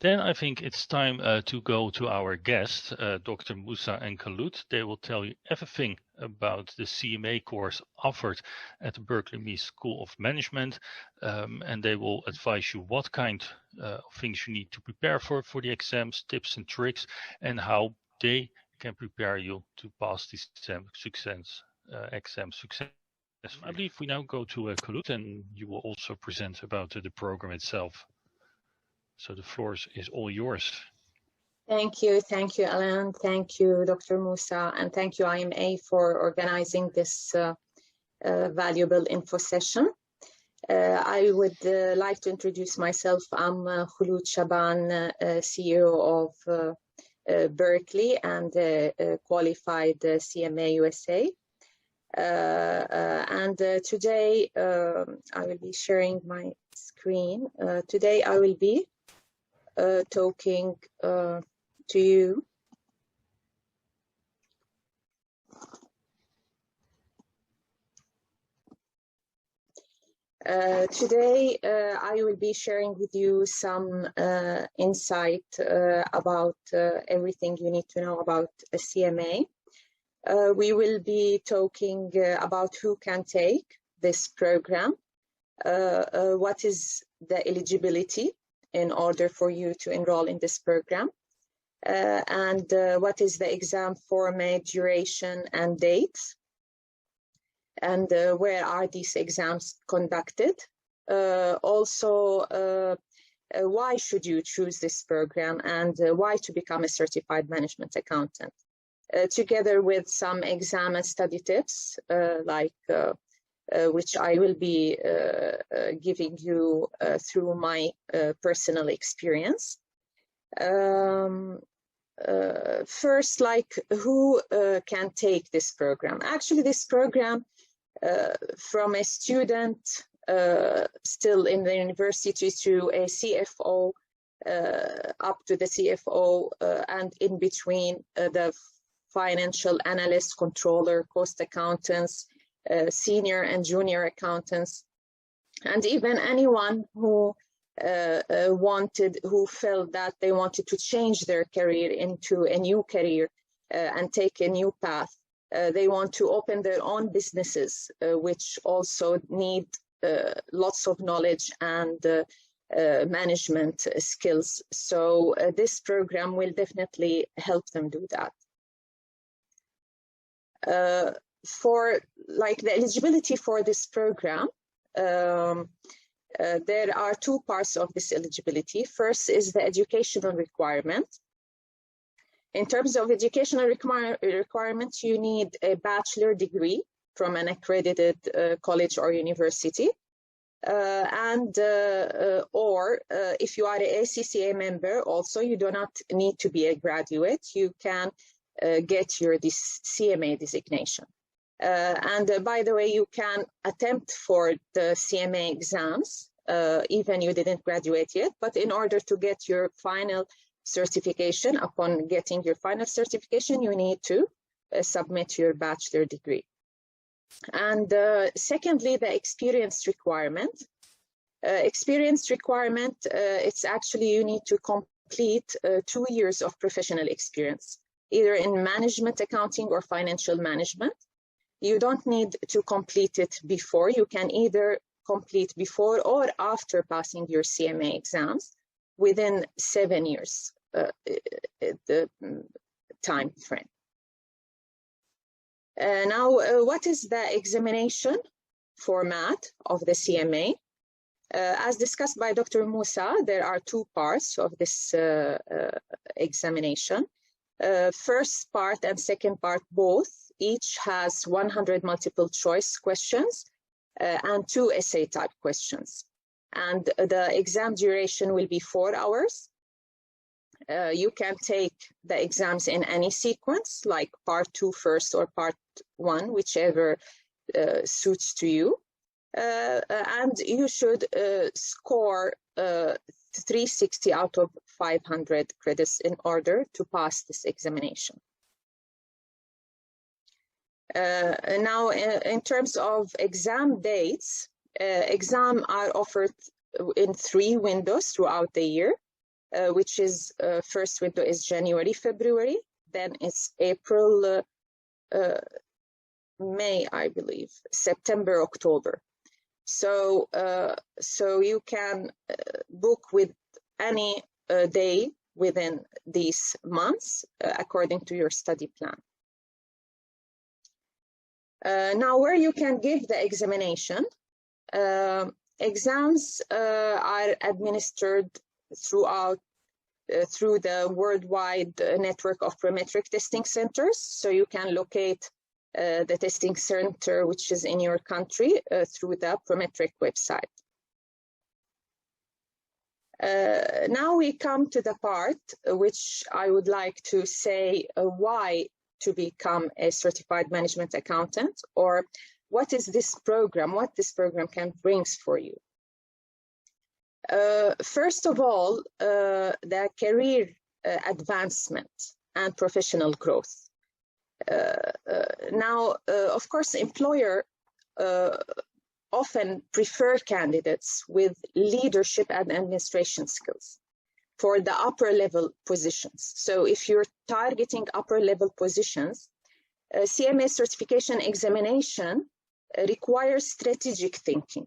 Then I think it's time to go to our guests, Dr. Moussa and Khulood. They will tell you everything about the CMA course offered at the Berkeley School of Management, and they will advise you what kind of things you need to prepare for the exams, tips and tricks, and how they can prepare you to pass these exams successfully. I believe we now go to Khulood, and you will also present about the program itself. So the floor is all yours. Thank you, Alan. Thank you, Dr. Moussa, and thank you, IMA, for organizing this valuable info session. I would like to introduce myself. I'm Khulood Shaban, CEO of Berkeley and qualified CMA USA. Today I will be sharing my screen. Today I will be talking to you today I will be sharing with you some insight about everything you need to know about a CMA. We will be talking about who can take this program, what is the eligibility in order for you to enroll in this program, and what is the exam format, duration, and dates, and where are these exams conducted. Also, why should you choose this program, and why to become a certified management accountant, together with some exam and study tips, which I will be giving you through my personal experience. First, who can take this program? Actually, this program from a student still in the university to a CFO, up to the CFO, and in between the financial analyst, controller, cost accountants, senior and junior accountants, and even anyone who felt that they wanted to change their career into a new career and take a new path. They want to open their own businesses, which also need lots of knowledge and management skills. So this program will definitely help them do that. For the eligibility for this program, there are two parts of this eligibility. First is the educational requirement. In terms of educational requirements, you need a bachelor degree from an accredited college or university, or if you are an ACCA member, also you do not need to be a graduate. You can get your CMA designation. By the way, you can attempt for the CMA exams, even you didn't graduate yet, but in order to get your final certification, upon getting your final certification, you need to submit your bachelor degree. And secondly, the experience requirement. It's actually you need to complete 2 years of professional experience, either in management accounting or financial management. You don't need to complete it before. You can either complete before or after passing your CMA exams within 7 years the time frame. Now, what is the examination format of the CMA? As discussed by Dr. Moussa, there are two parts of this examination. First part and second part both each has 100 multiple choice questions and 2 essay type questions. And the exam duration will be 4 hours. You can take the exams in any sequence, like part 2 first or part 1, whichever suits to you. And you should score 360 out of 500 credits in order to pass this examination. Now, in terms of exam dates, exams are offered in 3 windows throughout the year. which is first window is January, February, then it's April, May, I believe, September, October. So you can book with any day within these months according to your study plan. Now, where you can give the examination, exams are administered through the worldwide network of prometric testing centers. So you can locate the testing center which is in your country through the prometric website. Now we come to the part which I would like to say why to become a certified management accountant, or what is this program, what this program can bring for you. First of all, the career advancement and professional growth. Now, of course, employer often prefer candidates with leadership and administration skills for the upper level positions. So if you're targeting upper level positions, CMA certification examination requires strategic thinking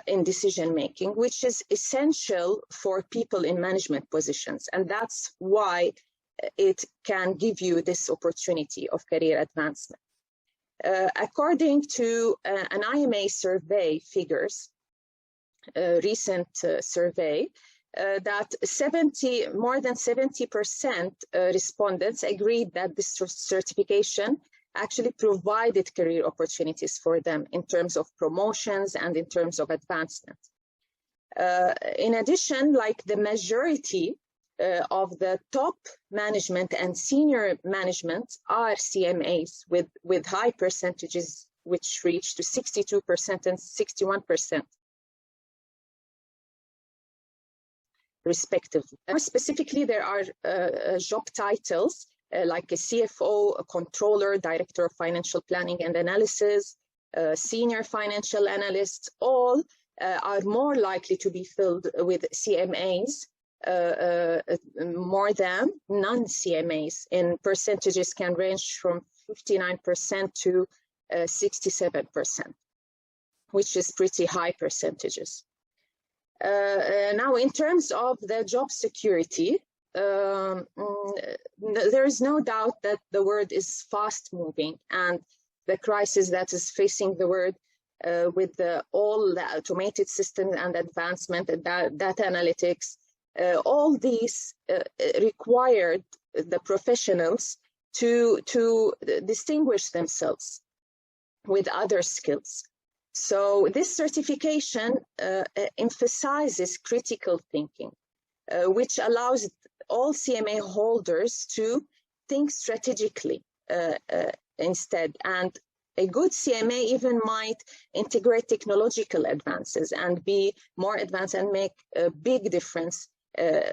in decision making, which is essential for people in management positions. And that's why it can give you this opportunity of career advancement. According to an IMA survey figures, recent survey, that more than 70% respondents agreed that this certification actually provided career opportunities for them in terms of promotions and in terms of advancement. In addition, like the majority of the top management and senior management are CMAs with high percentages, which reach to 62% and 61%. Respectively. More specifically, there are job titles like a CFO, a controller, director of financial planning and analysis, senior financial analyst. All are more likely to be filled with CMAs more than non-CMAs. In percentages can range from 59% to 67%, which is pretty high percentages. Now, in terms of the job security, there is no doubt that the world is fast moving, and the crisis that is facing the world with all the automated systems and advancement and data analytics, all these required the professionals to distinguish themselves with other skills. So this certification emphasizes critical thinking, which allows all CMA holders to think strategically instead. And a good CMA even might integrate technological advances and be more advanced and make a big difference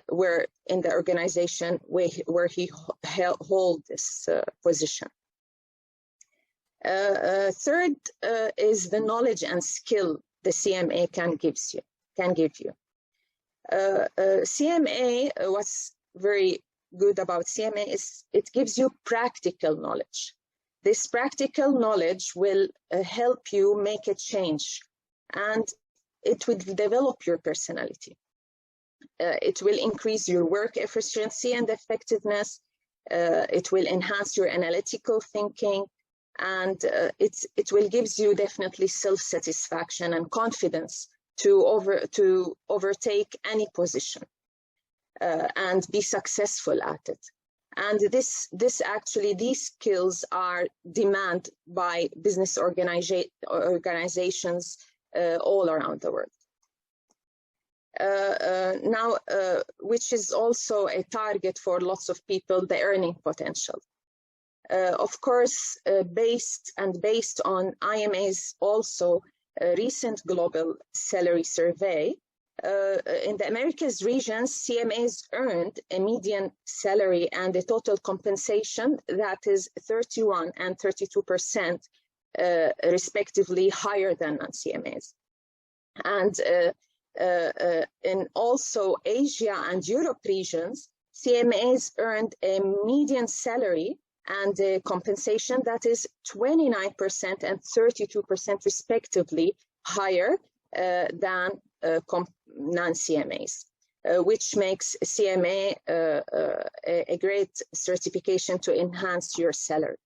where in the organization where he holds this position. Third is the knowledge and skill the CMA can give you. CMA, what's very good about CMA is it gives you practical knowledge. This practical knowledge will help you make a change, and it will develop your personality. It will increase your work efficiency and effectiveness. It will enhance your analytical thinking, and it will give you definitely self-satisfaction and confidence to overtake any position and be successful at it. And these skills are demanded by business organizations all around the world. Now, which is also a target for lots of people, the earning potential. Of course, based on IMA's also recent global salary survey, in the Americas regions, CMAs earned a median salary and a total compensation that is 31% and 32% respectively higher than non-CMAs. And in also Asia and Europe regions, CMAs earned a median salary and a compensation that is 29% and 32% respectively higher than non-CMAs, which makes CMA a great certification to enhance your salary.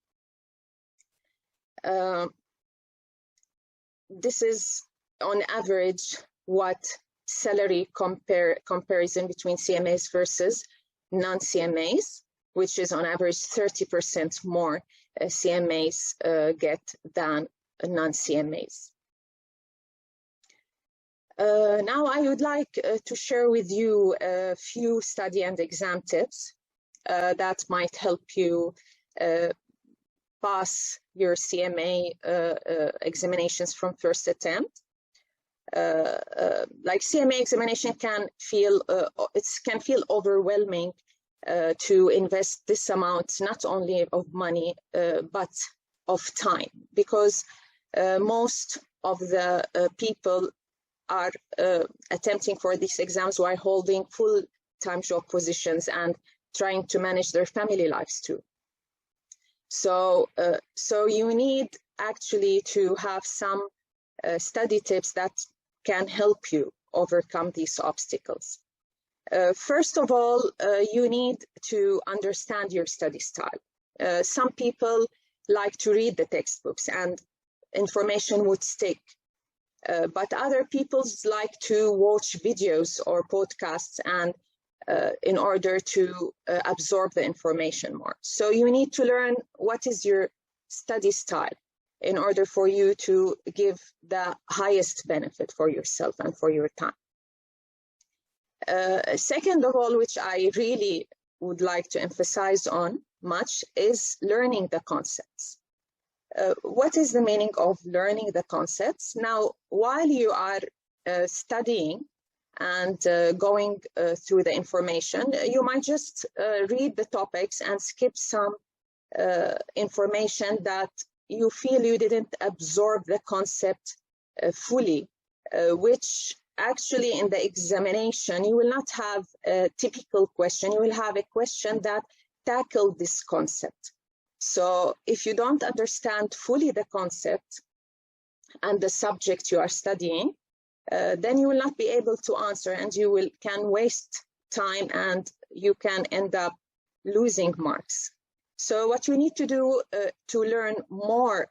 This is on average what salary comparison between CMAs versus non-CMAs, which is on average 30% more CMAs get than non-CMAs. Now I would like to share with you a few study and exam tips that might help you pass your CMA examinations from first attempt. Like CMA examination can feel overwhelming to invest this amount not only of money but of time, because most of the people are attempting for these exams while holding full-time job positions and trying to manage their family lives too. So you need actually to have some study tips that can help you overcome these obstacles. First of all, you need to understand your study style. Some people like to read the textbooks and information would stick, but other people like to watch videos or podcasts and in order to absorb the information more. So you need to learn what is your study style in order for you to give the highest benefit for yourself and for your time. Second of all, which I really would like to emphasize on much, is learning the concepts. What is the meaning of learning the concepts? Now, while you are studying and going through the information, you might just read the topics and skip some information that you feel you didn't absorb the concept fully, which actually in the examination, you will not have a typical question. You will have a question that tackles this concept. So if you don't understand fully the concept and the subject you are studying, then you will not be able to answer, and you can waste time and you can end up losing marks. So what you need to do to learn more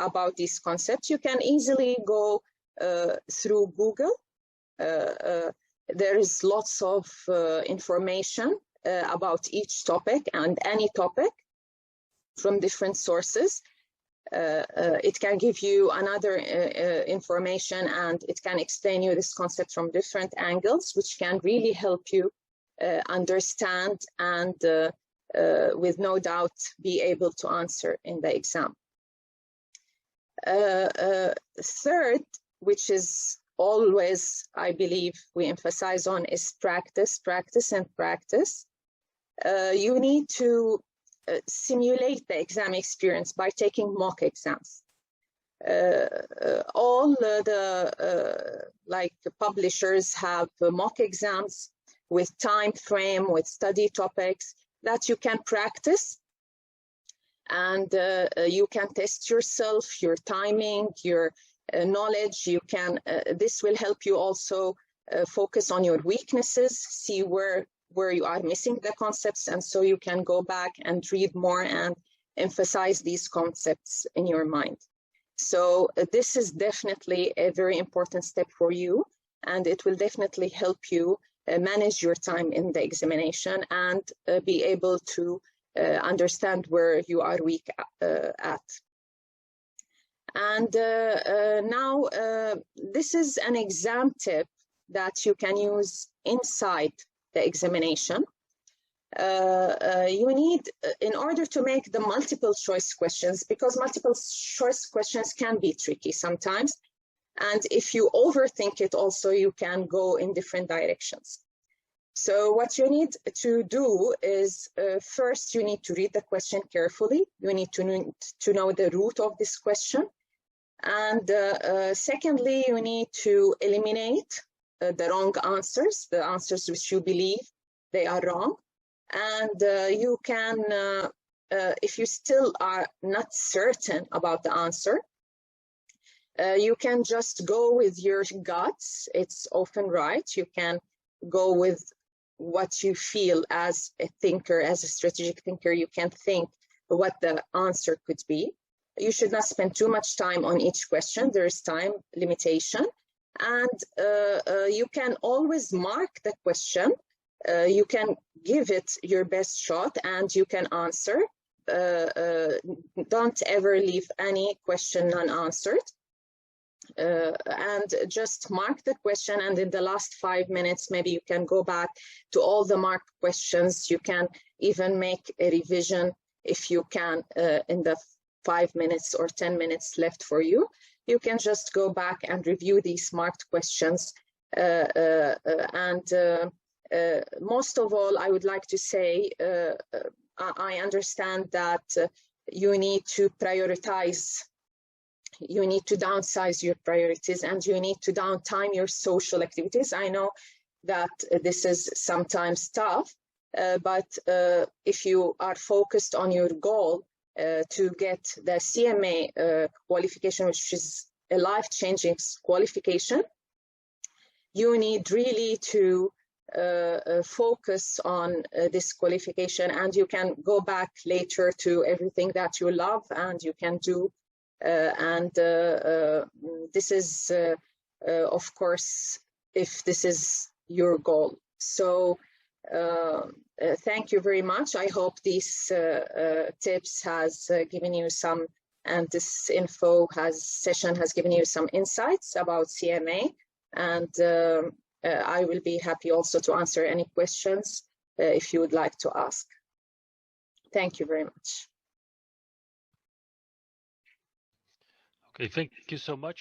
about these concepts, you can easily go through Google. There is lots of information about each topic and any topic from different sources. It can give you another information, and it can explain you this concept from different angles, which can really help you understand and with no doubt be able to answer in the exam. Third, which is always, I believe, we emphasize on, is practice, practice, and practice. You need to simulate the exam experience by taking mock exams. All the publishers have mock exams with time frame, with study topics that you can practice, and you can test yourself, your timing, your knowledge. You can. This will help you also focus on your weaknesses, see where you are missing the concepts, and so you can go back and read more and emphasize these concepts in your mind. So this is definitely a very important step for you, and it will definitely help you manage your time in the examination and be able to understand where you are weak at. And now this is an exam tip that you can use inside the examination. You need, in order to make the multiple choice questions, because multiple choice questions can be tricky sometimes, and if you overthink it also, you can go in different directions. So what you need to do is, first you need to read the question carefully. You need to know the root of this question. And secondly, you need to eliminate the wrong answers, the answers which you believe they are wrong. And you can, if you still are not certain about the answer, you can just go with your guts. It's often right. You can go with what you feel as a thinker, as a strategic thinker. You can think what the answer could be. You should not spend too much time on each question. There is time limitation. And you can always mark the question. You can give it your best shot and you can answer. Don't ever leave any question unanswered. And just mark the question, and in the last 5 minutes, maybe you can go back to all the marked questions. You can even make a revision if you can in the 5 minutes or 10 minutes left for you. You can just go back and review these marked questions. Most of all, I would like to say, I understand that you need to prioritize. You need to downsize your priorities and you need to downtime your social activities. I know that this is sometimes tough, but if you are focused on your goal to get the CMA qualification, which is a life-changing qualification, you need really to focus on this qualification, and you can go back later to everything that you love and you can do. This is, of course, if this is your goal. So thank you very much. I hope these tips has given you some, and this session has given you some insights about CMA. And I will be happy also to answer any questions if you would like to ask. Thank you very much. Okay, thank you so much.